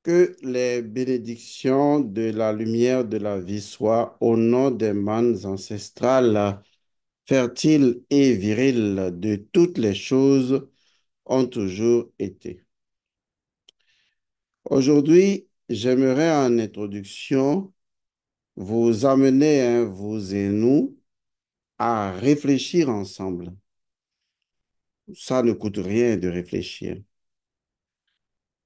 Que les bénédictions de la lumière de la vie soient au nom des mannes ancestrales, fertiles et viriles de toutes les choses ont toujours été. Aujourd'hui, j'aimerais en introduction vous amener, vous et nous, à réfléchir ensemble. Ça ne coûte rien de réfléchir,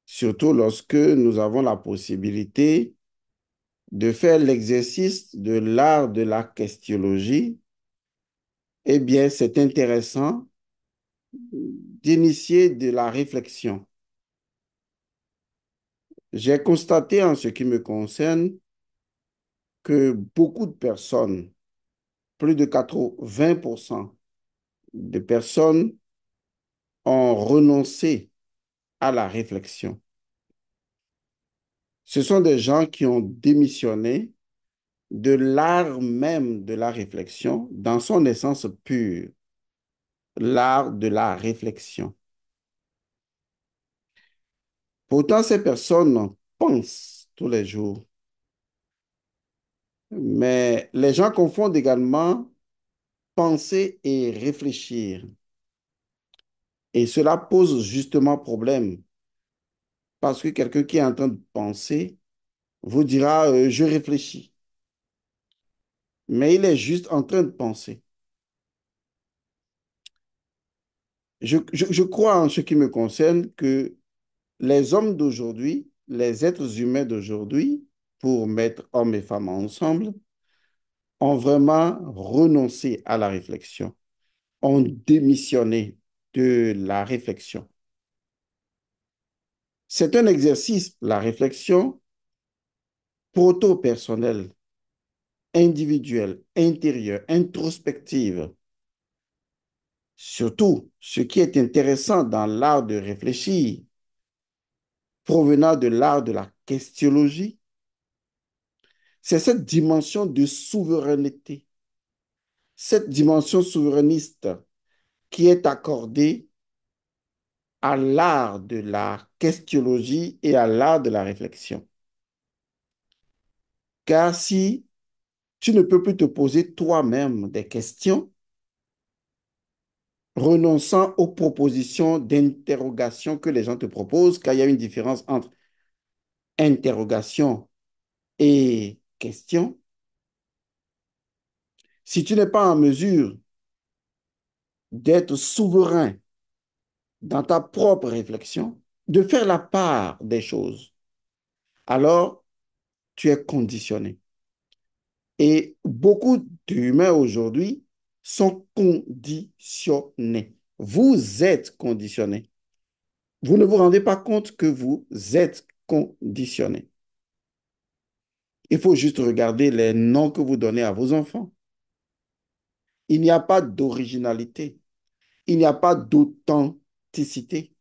surtout lorsque nous avons la possibilité de faire l'exercice de l'art de la questionologie. Eh bien, c'est intéressant d'initier de la réflexion. J'ai constaté en ce qui me concerne que beaucoup de personnes, plus de 80% de personnes ont renoncé à la réflexion. Ce sont des gens qui ont démissionné de l'art même de la réflexion dans son essence pure, l'art de la réflexion. Pourtant, ces personnes pensent tous les jours. Mais les gens confondent également penser et réfléchir. Et cela pose justement problème parce que quelqu'un qui est en train de penser vous dira je réfléchis. Mais il est juste en train de penser. Je crois en ce qui me concerne que les hommes d'aujourd'hui, les êtres humains d'aujourd'hui, pour mettre hommes et femmes ensemble, ont vraiment renoncé à la réflexion, ont démissionné de la réflexion. C'est un exercice, la réflexion, proto-personnelle, individuelle, intérieure, introspective. Surtout, ce qui est intéressant dans l'art de réfléchir, provenant de l'art de la questionologie, c'est cette dimension de souveraineté, cette dimension souverainiste qui est accordée à l'art de la questionologie et à l'art de la réflexion. Car si tu ne peux plus te poser toi-même des questions, renonçant aux propositions d'interrogation que les gens te proposent, car il y a une différence entre interrogation et question. Si tu n'es pas en mesure d'être souverain dans ta propre réflexion, de faire la part des choses, alors tu es conditionné. Et beaucoup d'humains aujourd'hui sont conditionnés. Vous êtes conditionné. Vous ne vous rendez pas compte que vous êtes conditionné. Il faut juste regarder les noms que vous donnez à vos enfants. Il n'y a pas d'originalité. Il n'y a pas d'authenticité.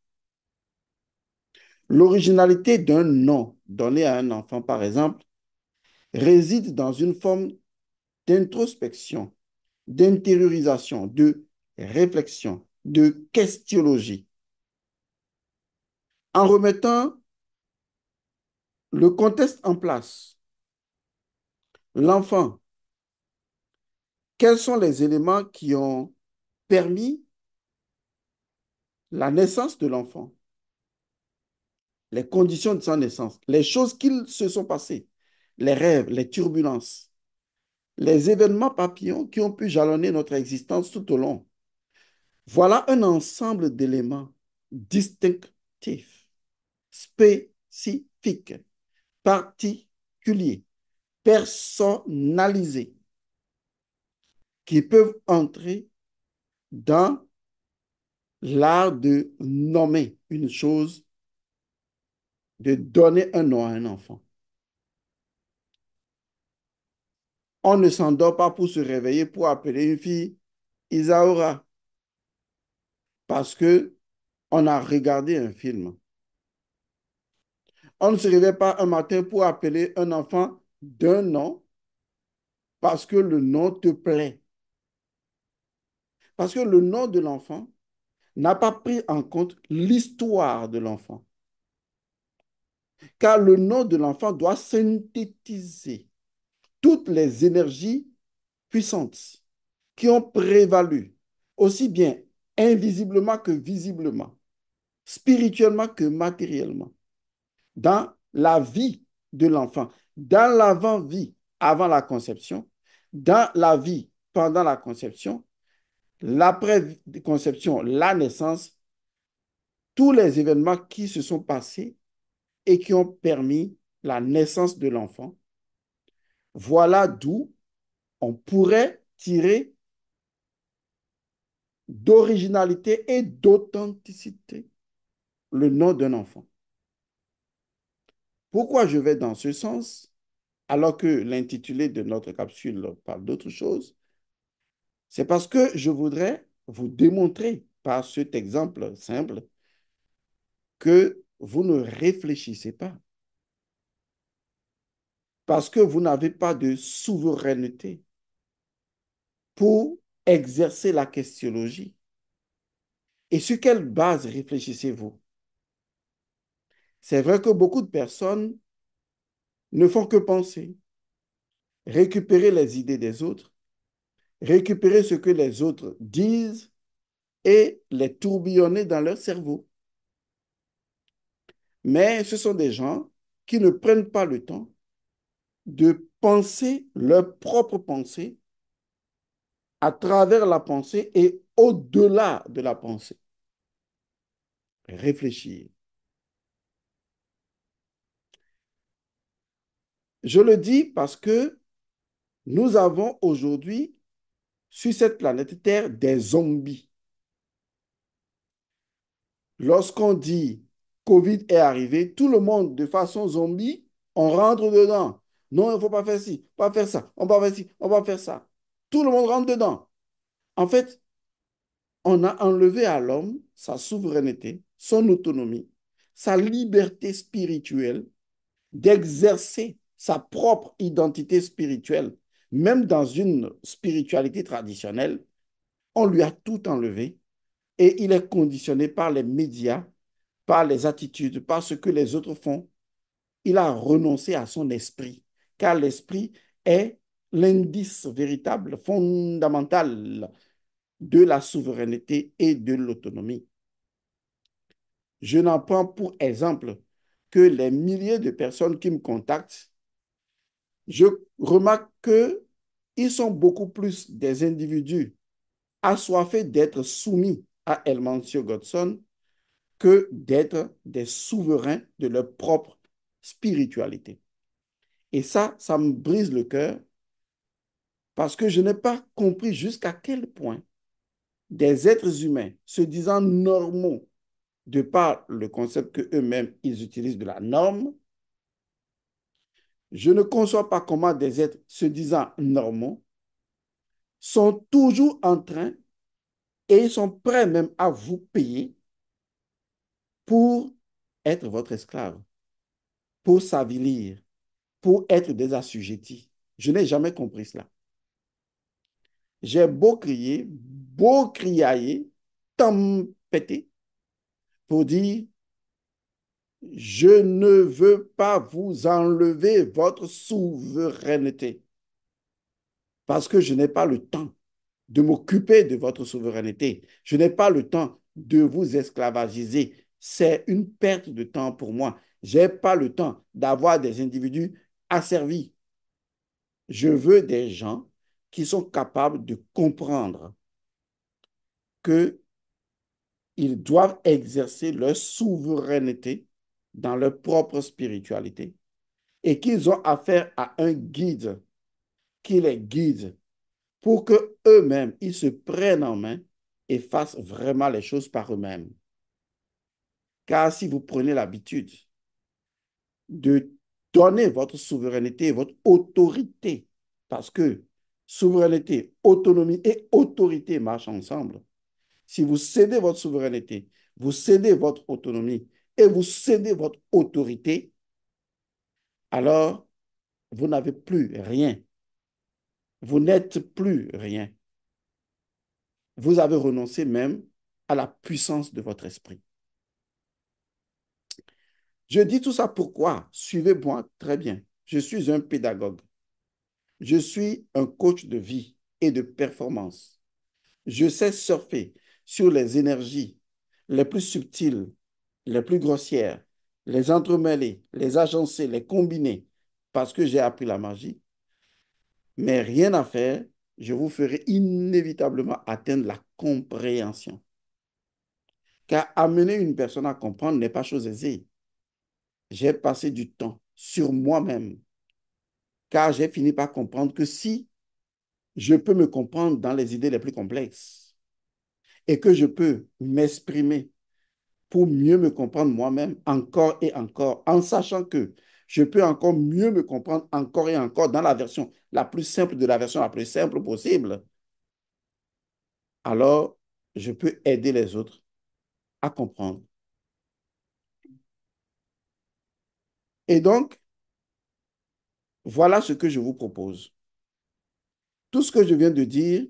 L'originalité d'un nom donné à un enfant, par exemple, réside dans une forme d'introspection, d'intériorisation, de réflexion, de questionologie. En remettant le contexte en place, l'enfant, quels sont les éléments qui ont permis la naissance de l'enfant, les conditions de sa naissance, les choses qui se sont passées, les rêves, les turbulences, les événements papillons qui ont pu jalonner notre existence tout au long. Voilà un ensemble d'éléments distinctifs, spécifiques, particuliers, personnalisés, qui peuvent entrer dans l'art de nommer une chose, de donner un nom à un enfant. On ne s'endort pas pour se réveiller pour appeler une fille Isaura parce que on a regardé un film. On ne se réveille pas un matin pour appeler un enfant d'un nom parce que le nom te plaît. Parce que le nom de l'enfant n'a pas pris en compte l'histoire de l'enfant. car le nom de l'enfant doit synthétiser toutes les énergies puissantes qui ont prévalu, aussi bien invisiblement que visiblement, spirituellement que matériellement, dans la vie de l'enfant, dans l'avant-vie, avant la conception, dans la vie pendant la conception, l'après-conception, la naissance, tous les événements qui se sont passés et qui ont permis la naissance de l'enfant. Voilà d'où on pourrait tirer d'originalité et d'authenticité le nom d'un enfant. Pourquoi je vais dans ce sens alors que l'intitulé de notre capsule parle d'autre chose? C'est parce que je voudrais vous démontrer par cet exemple simple que vous ne réfléchissez pas, parce que vous n'avez pas de souveraineté pour exercer la questionologie. Et sur quelle base réfléchissez-vous? C'est vrai que beaucoup de personnes ne font que penser, récupérer les idées des autres, récupérer ce que les autres disent et les tourbillonner dans leur cerveau. Mais ce sont des gens qui ne prennent pas le temps de penser leur propre pensée à travers la pensée et au-delà de la pensée. Réfléchir. Je le dis parce que nous avons aujourd'hui sur cette planète Terre des zombies. Lorsqu'on dit Covid est arrivé, tout le monde, de façon zombie, on rentre dedans. Non, il ne faut pas faire ci, pas faire ça, on va faire ci, on va faire ça. Tout le monde rentre dedans. En fait, on a enlevé à l'homme sa souveraineté, son autonomie, sa liberté spirituelle d'exercer sa propre identité spirituelle. Même dans une spiritualité traditionnelle, on lui a tout enlevé et il est conditionné par les médias, par les attitudes, par ce que les autres font. Il a renoncé à son esprit, car l'esprit est l'indice véritable, fondamental de la souveraineté et de l'autonomie. Je n'en prends pour exemple que les milliers de personnes qui me contactent. Je remarque qu'ils sont beaucoup plus des individus assoiffés d'être soumis à Elmancio Godson que d'être des souverains de leur propre spiritualité. Et ça me brise le cœur parce que je n'ai pas compris jusqu'à quel point des êtres humains se disant normaux de par le concept qu'eux-mêmes ils utilisent de la norme, je ne conçois pas comment des êtres se disant normaux sont toujours en train et ils sont prêts même à vous payer pour être votre esclave, pour s'avilir, pour être des assujettis. Je n'ai jamais compris cela. J'ai beau crier, beau criailler, tempêter pour dire, je ne veux pas vous enlever votre souveraineté parce que je n'ai pas le temps de m'occuper de votre souveraineté. Je n'ai pas le temps de vous esclavagiser. C'est une perte de temps pour moi. Je n'ai pas le temps d'avoir des individus asservis. Je veux des gens qui sont capables de comprendre qu'ils doivent exercer leur souveraineté dans leur propre spiritualité et qu'ils ont affaire à un guide qui les guide pour que eux-mêmes ils se prennent en main et fassent vraiment les choses par eux-mêmes. Car si vous prenez l'habitude de donner votre souveraineté, votre autorité, parce que souveraineté, autonomie et autorité marchent ensemble. Si vous cédez votre souveraineté, vous cédez votre autonomie et vous cédez votre autorité, alors vous n'avez plus rien. Vous n'êtes plus rien. Vous avez renoncé même à la puissance de votre esprit. Je dis tout ça pourquoi? Suivez-moi très bien. Je suis un pédagogue. Je suis un coach de vie et de performance. Je sais surfer sur les énergies les plus subtiles, les plus grossières, les entremêler, les agencer, les combiner, parce que j'ai appris la magie. Mais rien à faire, je vous ferai inévitablement atteindre la compréhension. Car amener une personne à comprendre n'est pas chose aisée. J'ai passé du temps sur moi-même, car j'ai fini par comprendre que si je peux me comprendre dans les idées les plus complexes et que je peux m'exprimer pour mieux me comprendre moi-même encore et encore, en sachant que je peux encore mieux me comprendre encore et encore dans la version la plus simple de la version la plus simple possible, alors je peux aider les autres à comprendre. Et donc, voilà ce que je vous propose. Tout ce que je viens de dire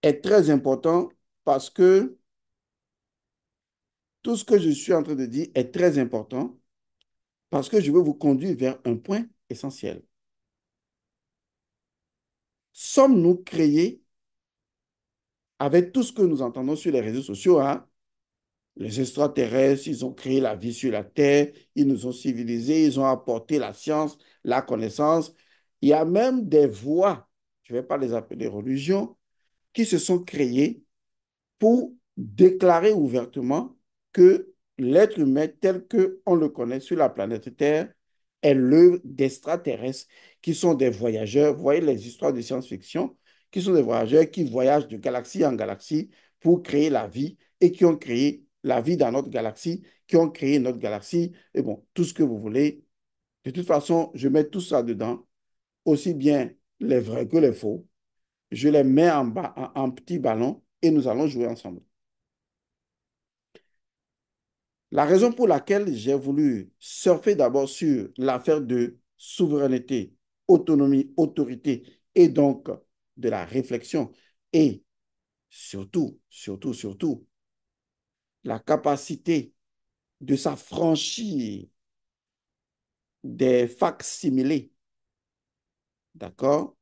est très important parce que tout ce que je suis en train de dire est très important parce que je veux vous conduire vers un point essentiel. Sommes-nous créés avec tout ce que nous entendons sur les réseaux sociaux, hein? Les extraterrestres, ils ont créé la vie sur la Terre, ils nous ont civilisés, ils ont apporté la science, la connaissance. Il y a même des voies, je ne vais pas les appeler religions, qui se sont créées pour déclarer ouvertement que l'être humain tel qu'on le connaît sur la planète Terre est l'œuvre d'extraterrestres qui sont des voyageurs. Vous voyez les histoires de science-fiction, qui sont des voyageurs qui voyagent de galaxie en galaxie pour créer la vie et qui ont créé la vie dans notre galaxie, qui ont créé notre galaxie, et bon, tout ce que vous voulez. De toute façon, je mets tout ça dedans, aussi bien les vrais que les faux. Je les mets en petits ballons et nous allons jouer ensemble. La raison pour laquelle j'ai voulu surfer d'abord sur l'affaire de souveraineté, autonomie, autorité et donc de la réflexion et surtout, la capacité de s'affranchir des facsimilés, d'accord?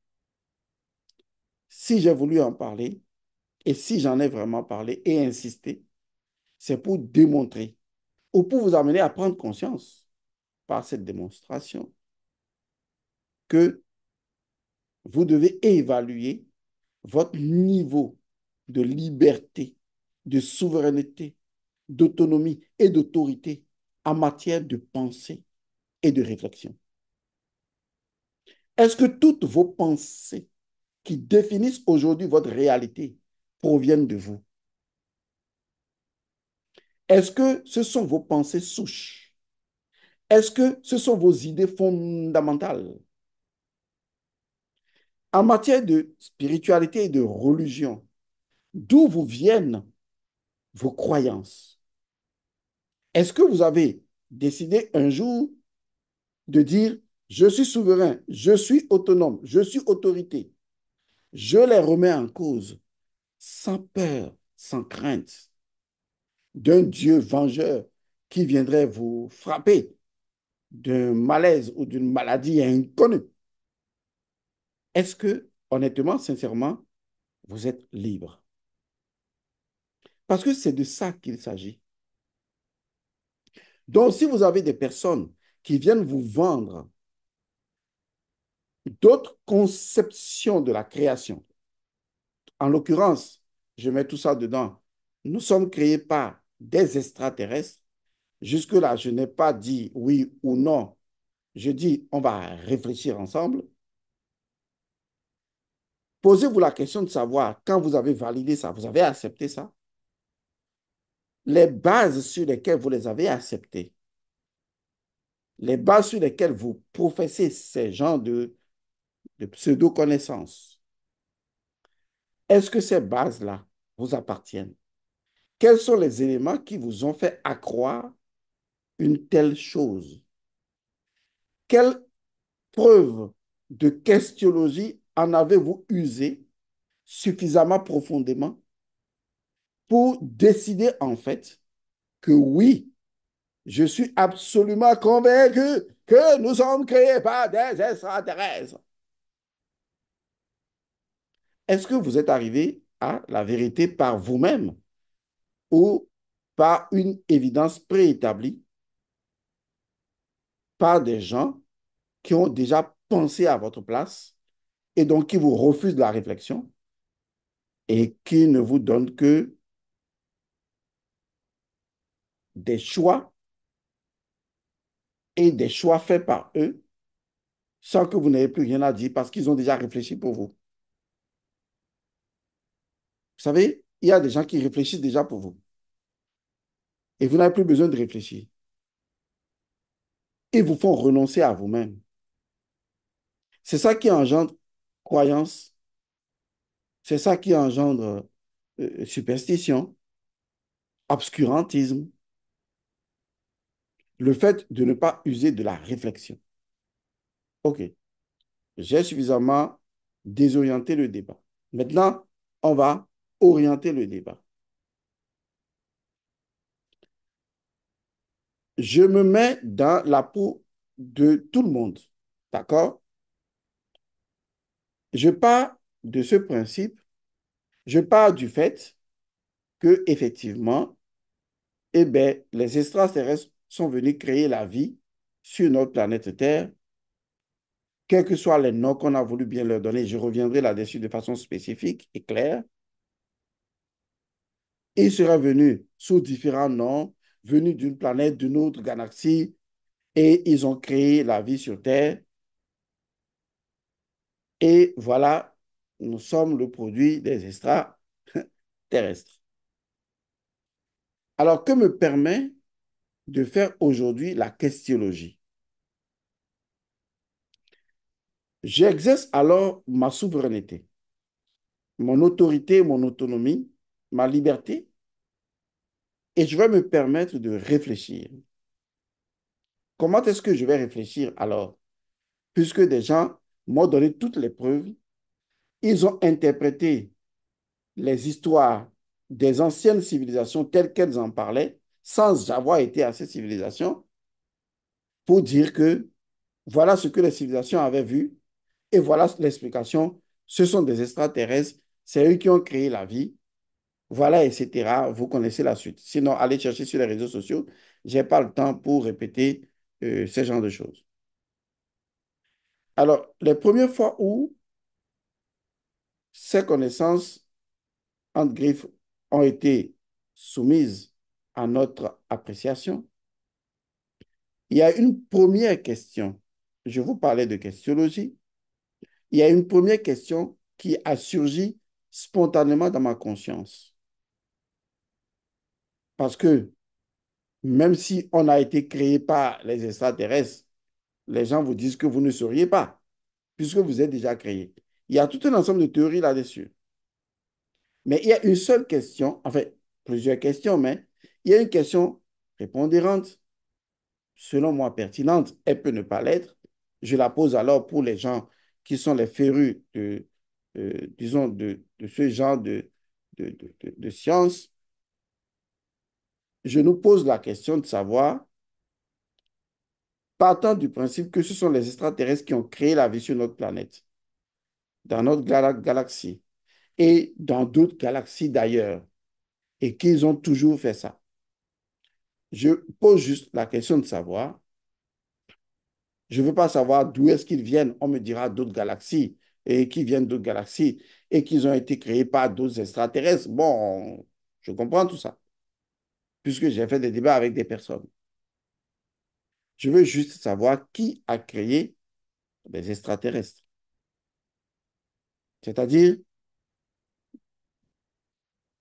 Si j'ai voulu en parler et si j'en ai vraiment parlé et insisté, c'est pour démontrer ou pour vous amener à prendre conscience par cette démonstration que vous devez évaluer votre niveau de liberté, de souveraineté, d'autonomie et d'autorité en matière de pensée et de réflexion. Est-ce que toutes vos pensées qui définissent aujourd'hui votre réalité proviennent de vous? Est-ce que ce sont vos pensées souches? Est-ce que ce sont vos idées fondamentales? En matière de spiritualité et de religion, d'où vous viennent vos croyances? Est-ce que vous avez décidé un jour de dire, je suis souverain, je suis autonome, je suis autorité? Je les remets en cause sans peur, sans crainte d'un Dieu vengeur qui viendrait vous frapper d'un malaise ou d'une maladie inconnue. Est-ce que, honnêtement, sincèrement, vous êtes libre? Parce que c'est de ça qu'il s'agit. Donc, si vous avez des personnes qui viennent vous vendre d'autres conceptions de la création, en l'occurrence, je mets tout ça dedans, nous sommes créés par des extraterrestres. Jusque-là, je n'ai pas dit oui ou non. Je dis, on va réfléchir ensemble. Posez-vous la question de savoir, quand vous avez validé ça, vous avez accepté ça, les bases sur lesquelles vous les avez acceptées, les bases sur lesquelles vous professez ces genres de pseudo-connaissances, est-ce que ces bases-là vous appartiennent? Quels sont les éléments qui vous ont fait accroire une telle chose? Quelle preuve de questionologie en avez-vous usé suffisamment profondément pour décider en fait que oui, Je suis absolument convaincu que nous sommes créés par des extraterrestres. Est-ce que vous êtes arrivé à la vérité par vous-même ou par une évidence préétablie par des gens qui ont déjà pensé à votre place et donc qui vous refusent la réflexion et qui ne vous donnent que des choix et des choix faits par eux sans que vous n'ayez plus rien à dire parce qu'ils ont déjà réfléchi pour vous. Vous savez, il y a des gens qui réfléchissent déjà pour vous et vous n'avez plus besoin de réfléchir. Ils vous font renoncer à vous-même. C'est ça qui engendre croyance, c'est ça qui engendre superstition, obscurantisme, le fait de ne pas user de la réflexion. OK, j'ai suffisamment désorienté le débat. Maintenant, on va orienter le débat. Je me mets dans la peau de tout le monde. D'accord? Je pars de ce principe, je pars du fait que, effectivement, eh bien, les extraterrestres sont venus créer la vie sur notre planète Terre, quels que soient les noms qu'on a voulu bien leur donner. Je reviendrai là-dessus de façon spécifique et claire. Ils seraient venus sous différents noms, venus d'une planète, d'une autre galaxie, et ils ont créé la vie sur Terre. Et voilà, nous sommes le produit des extraterrestres. Alors, que me permet de faire aujourd'hui la questionologie? J'exerce alors ma souveraineté, mon autorité, mon autonomie, ma liberté, et je vais me permettre de réfléchir. Comment est-ce que je vais réfléchir alors? Puisque des gens m'ont donné toutes les preuves, ils ont interprété les histoires des anciennes civilisations telles qu'elles en parlaient, sans avoir été à ces civilisations, pour dire que voilà ce que les civilisations avaient vu et voilà l'explication. Ce sont des extraterrestres, c'est eux qui ont créé la vie, voilà, etc. Vous connaissez la suite. Sinon, allez chercher sur les réseaux sociaux. Je n'ai pas le temps pour répéter ce genre de choses. Alors, les premières fois où ces connaissances, entre griffes, ont été soumises à notre appréciation, il y a une première question. Je vous parlais de questionologie. Il y a une première question qui a surgi spontanément dans ma conscience. Parce que même si on a été créé par les extraterrestres, les gens vous disent que vous ne sauriez pas, puisque vous êtes déjà créé. Il y a tout un ensemble de théories là-dessus. Mais il y a une seule question, enfin, plusieurs questions, mais il y a une question prépondérante, selon moi pertinente, elle peut ne pas l'être. Je la pose alors pour les gens qui sont les férus disons, de ce genre de science. Je nous pose la question de savoir, partant du principe que ce sont les extraterrestres qui ont créé la vie sur notre planète, dans notre galaxie et dans d'autres galaxies d'ailleurs, et qu'ils ont toujours fait ça. Je pose juste la question de savoir, je ne veux pas savoir d'où est-ce qu'ils viennent, on me dira d'autres galaxies, et qui viennent d'autres galaxies, et qu'ils ont été créés par d'autres extraterrestres. Bon, je comprends tout ça, puisque j'ai fait des débats avec des personnes. Je veux juste savoir qui a créé les extraterrestres. C'est-à-dire,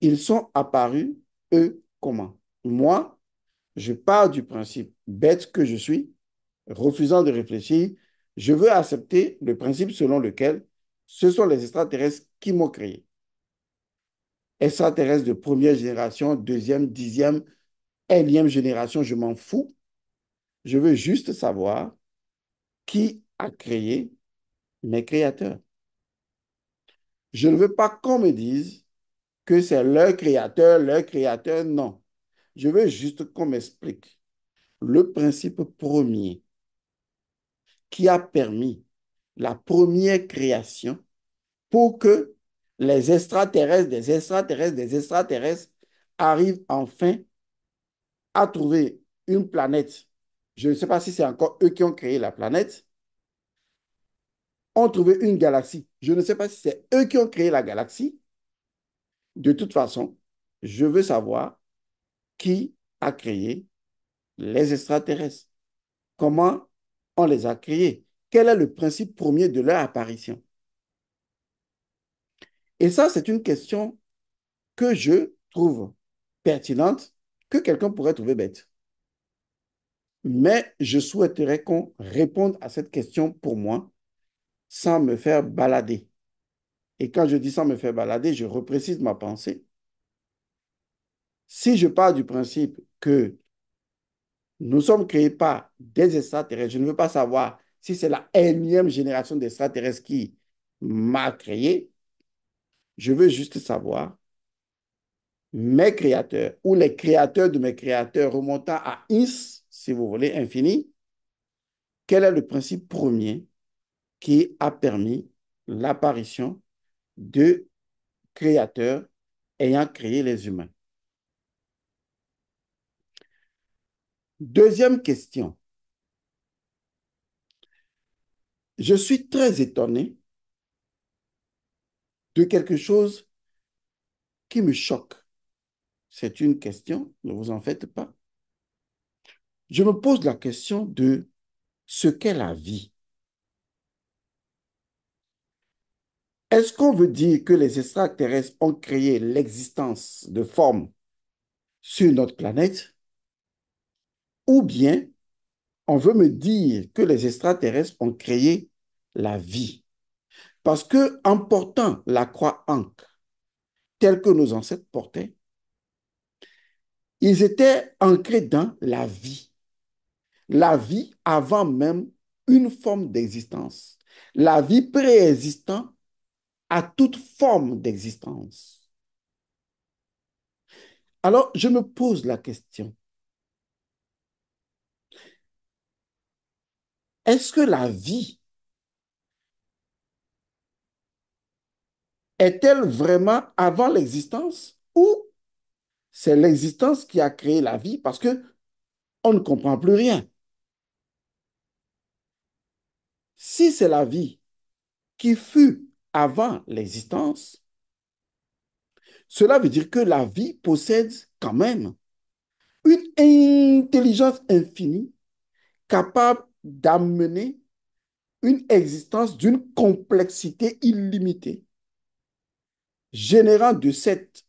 ils sont apparus, eux, comment? Moi, je pars du principe bête que je suis, refusant de réfléchir, je veux accepter le principe selon lequel ce sont les extraterrestres qui m'ont créé. Extraterrestres de première génération, deuxième, dixième, énième génération, je m'en fous. Je veux juste savoir qui a créé mes créateurs. Je ne veux pas qu'on me dise que c'est leur créateur, non. Je veux juste qu'on m'explique. le principe premier qui a permis la première création pour que les extraterrestres, des extraterrestres, des extraterrestres arrivent enfin à trouver une planète. Je ne sais pas si c'est encore eux qui ont créé la planète, ont trouvé une galaxie. Je ne sais pas si c'est eux qui ont créé la galaxie. De toute façon, je veux savoir qui a créé les extraterrestres. Comment on les a créés? Quel est le principe premier de leur apparition? Et ça, c'est une question que je trouve pertinente, que quelqu'un pourrait trouver bête. Mais je souhaiterais qu'on réponde à cette question pour moi sans me faire balader. Et quand je dis sans me faire balader, je reprécise ma pensée. Si je pars du principe que nous sommes créés par des extraterrestres, je ne veux pas savoir si c'est la énième génération d'extraterrestres qui m'a créé, je veux juste savoir mes créateurs ou les créateurs de mes créateurs remontant à Is, si vous voulez, infini, quel est le principe premier qui a permis l'apparition de créateurs ayant créé les humains. Deuxième question. Je suis très étonné de quelque chose qui me choque. C'est une question, ne vous en faites pas. Je me pose la question de ce qu'est la vie. Est-ce qu'on veut dire que les extraterrestres ont créé l'existence de formes sur notre planète ou bien on veut me dire que les extraterrestres ont créé la vie? Parce que en portant la croix Ankh telle que nos ancêtres portaient, ils étaient ancrés dans la vie avant même une forme d'existence, la vie préexistant à toute forme d'existence. Alors, je me pose la question, est-ce que la vie est-elle vraiment avant l'existence ou c'est l'existence qui a créé la vie parce que on ne comprend plus rien? Si c'est la vie qui fut avant l'existence, cela veut dire que la vie possède quand même une intelligence infinie capable d'amener une existence d'une complexité illimitée, générant de cette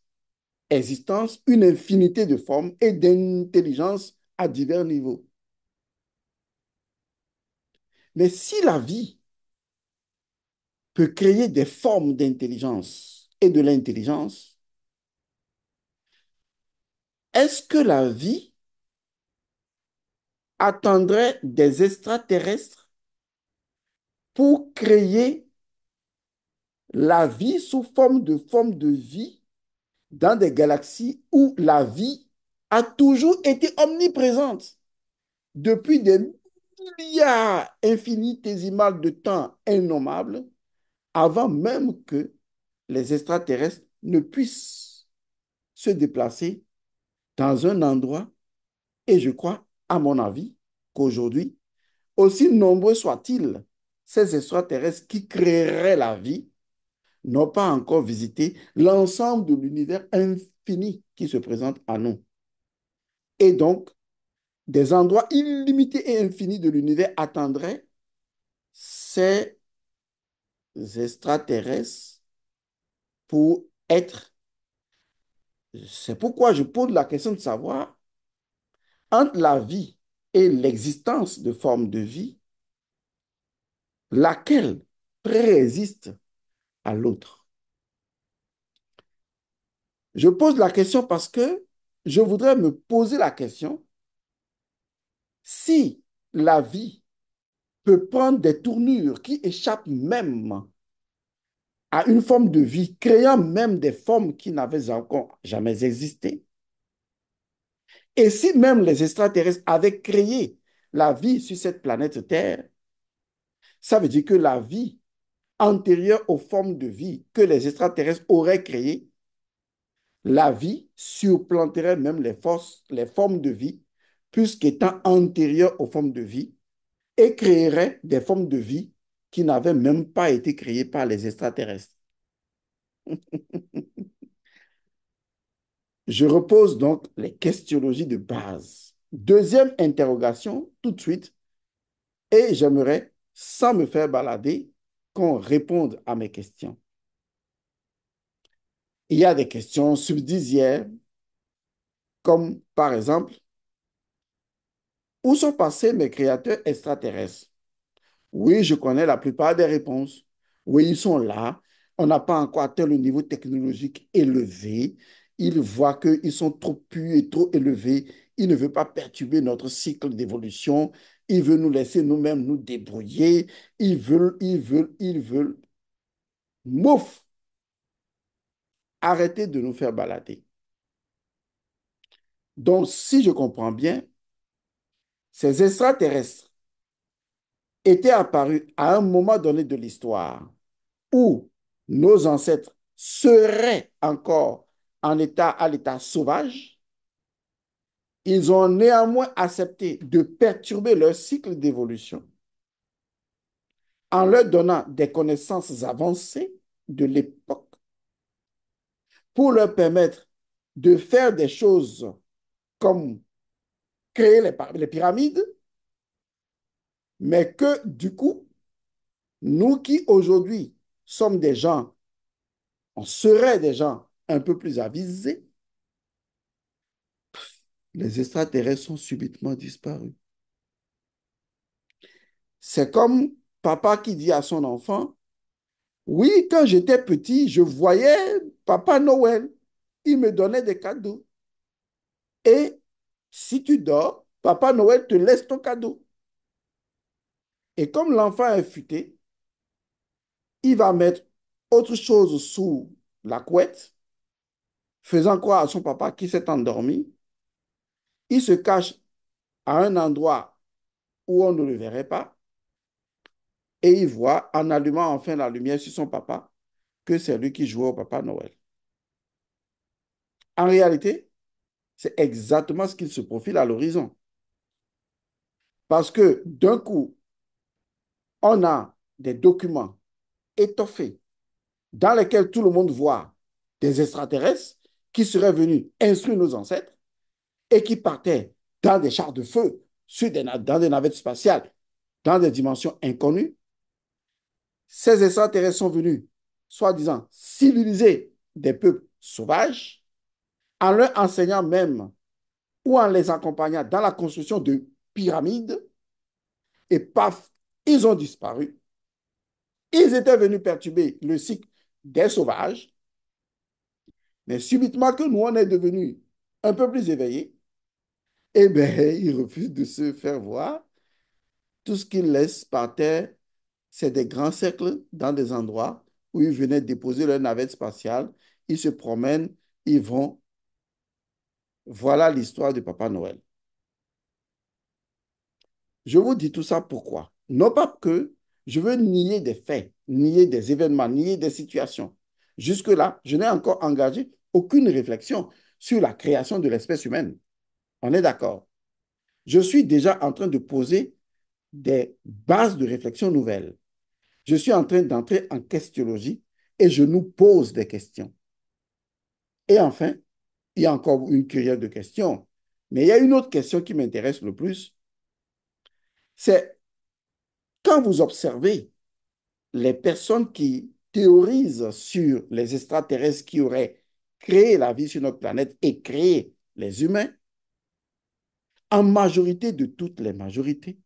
existence une infinité de formes et d'intelligence à divers niveaux. Mais si la vie peut créer des formes d'intelligence et de l'intelligence, est-ce que la vie attendrait des extraterrestres pour créer la vie sous forme de vie dans des galaxies où la vie a toujours été omniprésente depuis des milliards infinitésimales de temps innommables, avant même que les extraterrestres ne puissent se déplacer dans un endroit, et je crois, à mon avis, qu'aujourd'hui, aussi nombreux soient-ils, ces extraterrestres qui créeraient la vie, n'ont pas encore visité l'ensemble de l'univers infini qui se présente à nous. Et donc, des endroits illimités et infinis de l'univers attendraient ces extraterrestres pour être. C'est pourquoi je pose la question de savoir, entre la vie et l'existence de formes de vie, laquelle préexiste à l'autre. Je pose la question parce que je voudrais me poser la question si la vie peut prendre des tournures qui échappent même à une forme de vie, créant même des formes qui n'avaient encore jamais existé. Et si même les extraterrestres avaient créé la vie sur cette planète Terre, ça veut dire que la vie antérieure aux formes de vie que les extraterrestres auraient créées, la vie surplanterait même les formes de vie, puisqu'étant antérieure aux formes de vie, et créerait des formes de vie qui n'avaient même pas été créées par les extraterrestres. Je repose donc les questionnologies de base. Deuxième interrogation, tout de suite, et j'aimerais, sans me faire balader, qu'on réponde à mes questions. Il y a des questions subsidiaires, comme par exemple, où sont passés mes créateurs extraterrestres? Oui, je connais la plupart des réponses. Oui, ils sont là. On n'a pas encore atteint le niveau technologique élevé. Ils voient qu'ils sont trop purs et trop élevés. Ils ne veulent pas perturber notre cycle d'évolution. Ils veulent nous laisser nous-mêmes nous débrouiller. Ils veulent. Mouf, arrêtez de nous faire balader. Donc, si je comprends bien, ces extraterrestres étaient apparus à un moment donné de l'histoire où nos ancêtres seraient encore à l'état sauvage, ils ont néanmoins accepté de perturber leur cycle d'évolution en leur donnant des connaissances avancées de l'époque pour leur permettre de faire des choses comme créer les pyramides, mais que du coup, nous qui aujourd'hui sommes des gens, on serait des gens un peu plus avisés, les extraterrestres sont subitement disparus. C'est comme papa qui dit à son enfant, oui, quand j'étais petit, je voyais Papa Noël. Il me donnait des cadeaux. Et si tu dors, Papa Noël te laisse ton cadeau. Et comme l'enfant est futé, il va mettre autre chose sous la couette, faisant croire à son papa qu'il s'est endormi. Il se cache à un endroit où on ne le verrait pas. Et il voit, en allumant enfin la lumière sur son papa, que c'est lui qui jouait au Papa Noël. En réalité, c'est exactement ce qu'il se profile à l'horizon. Parce que d'un coup, on a des documents étoffés dans lesquels tout le monde voit des extraterrestres qui seraient venus instruire nos ancêtres et qui partaient dans des chars de feu, dans des navettes spatiales, dans des dimensions inconnues. Ces extraterrestres sont venus, soi-disant, civiliser des peuples sauvages en leur enseignant même ou en les accompagnant dans la construction de pyramides. Et paf, ils ont disparu. Ils étaient venus perturber le cycle des sauvages, mais subitement que nous, on est devenus un peu plus éveillés, eh bien, ils refusent de se faire voir. Tout ce qu'ils laissent par terre, c'est des grands cercles dans des endroits où ils venaient déposer leur navette spatiale. Ils se promènent, ils vont. Voilà l'histoire de Papa Noël. Je vous dis tout ça pourquoi? Non pas que je veux nier des faits, nier des événements, nier des situations. Jusque-là, je n'ai encore engagé aucune réflexion sur la création de l'espèce humaine. On est d'accord. Je suis déjà en train de poser des bases de réflexion nouvelles. Je suis en train d'entrer en questionologie et je nous pose des questions. Et enfin, il y a encore une cuillère de questions. Mais il y a une autre question qui m'intéresse le plus, c'est quand vous observez les personnes qui théorisent sur les extraterrestres qui auraient créé la vie sur notre planète et créé les humains, en majorité de toutes les majorités,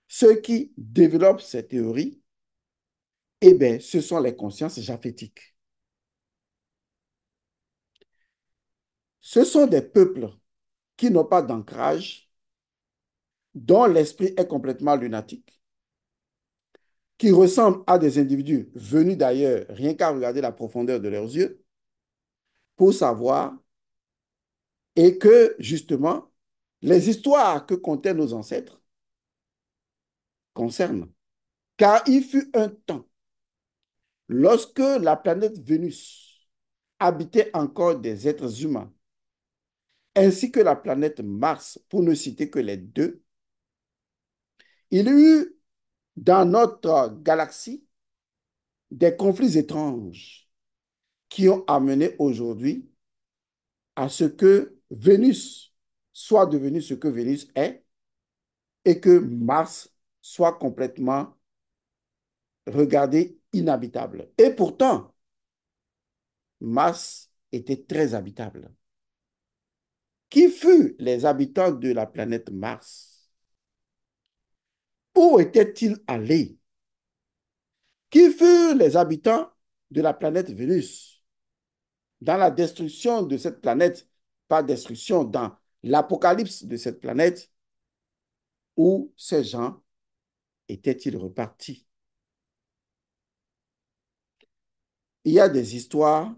ceux qui développent ces théories, eh bien, ce sont les consciences japhétiques. Ce sont des peuples qui n'ont pas d'ancrage, dont l'esprit est complètement lunatique, qui ressemblent à des individus venus d'ailleurs, rien qu'à regarder la profondeur de leurs yeux, pour savoir et que, justement, les histoires que contaient nos ancêtres concernent. Car il fut un temps, lorsque la planète Vénus habitait encore des êtres humains, ainsi que la planète Mars, pour ne citer que les deux, il y eut dans notre galaxie des conflits étranges qui ont amené aujourd'hui à ce que Vénus soit devenue ce que Vénus est et que Mars soit complètement regardé inhabitable. Et pourtant, Mars était très habitable. Qui furent les habitants de la planète Mars? Où étaient-ils allés? Qui furent les habitants de la planète Vénus? Dans la destruction de cette planète, pas destruction, dans l'apocalypse de cette planète, où ces gens étaient-ils repartis? Il y a des histoires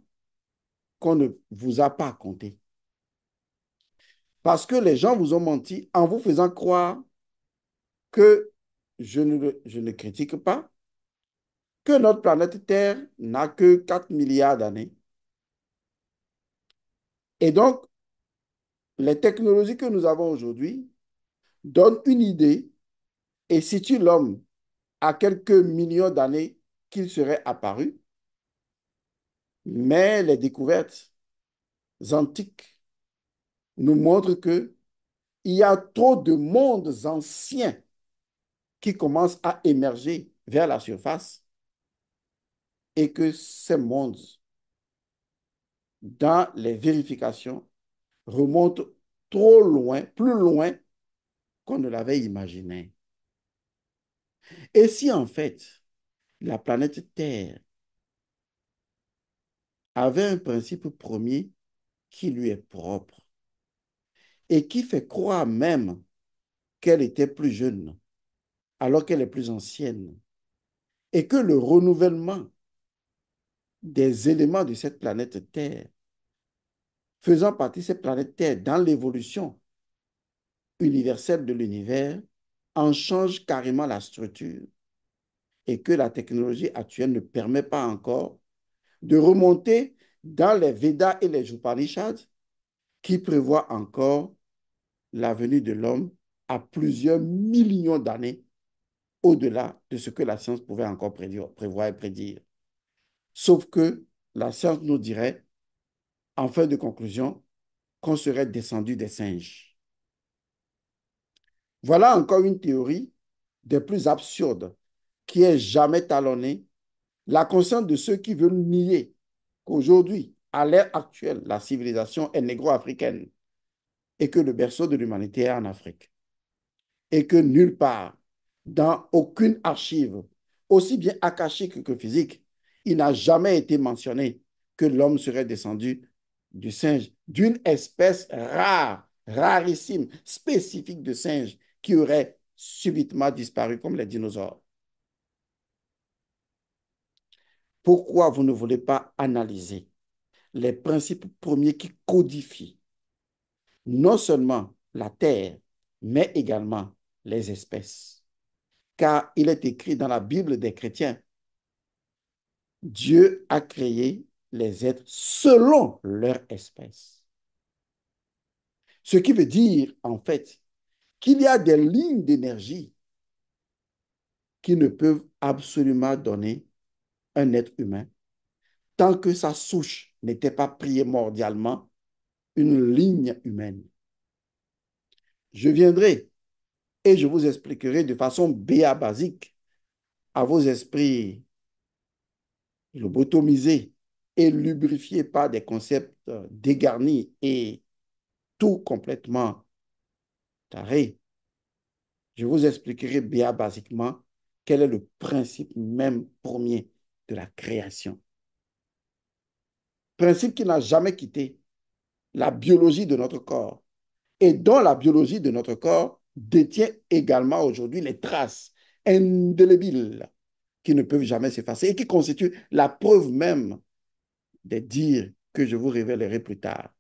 qu'on ne vous a pas contées. Parce que les gens vous ont menti en vous faisant croire que je ne critique pas, que notre planète Terre n'a que 4 milliards d'années. Et donc, les technologies que nous avons aujourd'hui donnent une idée et situent l'homme à quelques millions d'années qu'il serait apparu. Mais les découvertes antiques nous montrent qu'il y a trop de mondes anciens qui commencent à émerger vers la surface et que ces mondes, dans les vérifications, remontent trop loin, plus loin qu'on ne l'avait imaginé. Et si en fait la planète Terre avait un principe premier qui lui est propre et qui fait croire même qu'elle était plus jeune alors qu'elle est plus ancienne et que le renouvellement des éléments de cette planète Terre, faisant partie de cette planète Terre dans l'évolution universelle de l'univers, en change carrément la structure et que la technologie actuelle ne permet pas encore de remonter dans les Védas et les Upanishads qui prévoient encore la venue de l'homme à plusieurs millions d'années au-delà de ce que la science pouvait encore prévoir et prédire. Sauf que la science nous dirait, en fin de conclusion, qu'on serait descendu des singes. Voilà encore une théorie des plus absurdes qui ait jamais talonné la conscience de ceux qui veulent nier qu'aujourd'hui, à l'ère actuelle, la civilisation est négro-africaine et que le berceau de l'humanité est en Afrique. Et que nulle part, dans aucune archive, aussi bien akashique que physique, il n'a jamais été mentionné que l'homme serait descendu du singe, d'une espèce rare, rarissime, spécifique de singe qui aurait subitement disparu comme les dinosaures. Pourquoi vous ne voulez pas analyser les principes premiers qui codifient non seulement la Terre, mais également les espèces? Car il est écrit dans la Bible des chrétiens, Dieu a créé les êtres selon leur espèce. Ce qui veut dire, en fait, qu'il y a des lignes d'énergie qui ne peuvent absolument donner un être humain tant que sa souche n'était pas primordialement une ligne humaine. Je viendrai et je vous expliquerai de façon basique à vos esprits lobotomisés et lubrifiés par des concepts dégarnis et tout complètement tarés. Je vous expliquerai bien basiquement quel est le principe même premier de la création. Principe qui n'a jamais quitté la biologie de notre corps et dont la biologie de notre corps détient également aujourd'hui les traces indélébiles qui ne peuvent jamais s'effacer et qui constituent la preuve même des dires que je vous révélerai plus tard.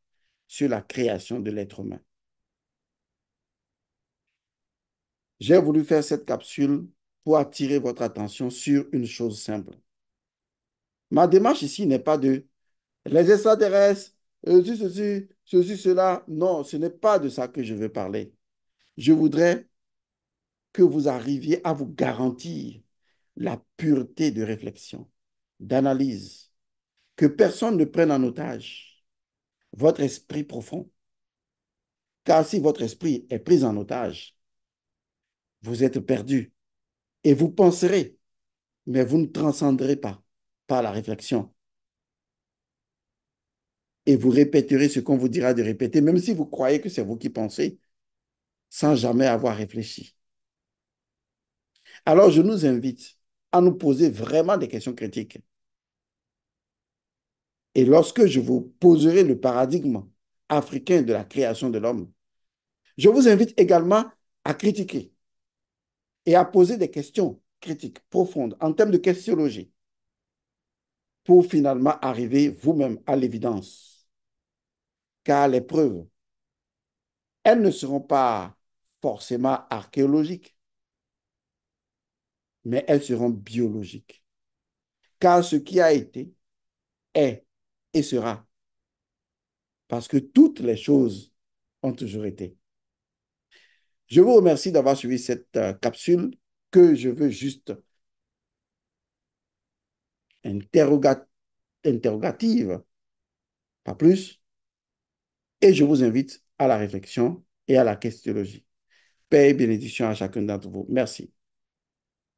sur la création de l'être humain. J'ai voulu faire cette capsule pour attirer votre attention sur une chose simple. Ma démarche ici n'est pas de les extraterrestres, ceci, cela. Non, ce n'est pas de ça que je veux parler. Je voudrais que vous arriviez à vous garantir la pureté de réflexion, d'analyse, que personne ne prenne en otage votre esprit profond. Car si votre esprit est pris en otage, vous êtes perdu et vous penserez, mais vous ne transcenderez pas par la réflexion. Et vous répéterez ce qu'on vous dira de répéter, même si vous croyez que c'est vous qui pensez, sans jamais avoir réfléchi. Alors, je nous invite à nous poser vraiment des questions critiques. Et lorsque je vous poserai le paradigme africain de la création de l'homme, je vous invite également à critiquer et à poser des questions critiques profondes en termes de questionologie pour finalement arriver vous-même à l'évidence. Car les preuves, elles ne seront pas forcément archéologiques, mais elles seront biologiques. Car ce qui a été est et sera, parce que toutes les choses ont toujours été. Je vous remercie d'avoir suivi cette capsule que je veux juste interroga interrogative, pas plus, et je vous invite à la réflexion et à la questionnologie. Paix et bénédiction à chacun d'entre vous. Merci.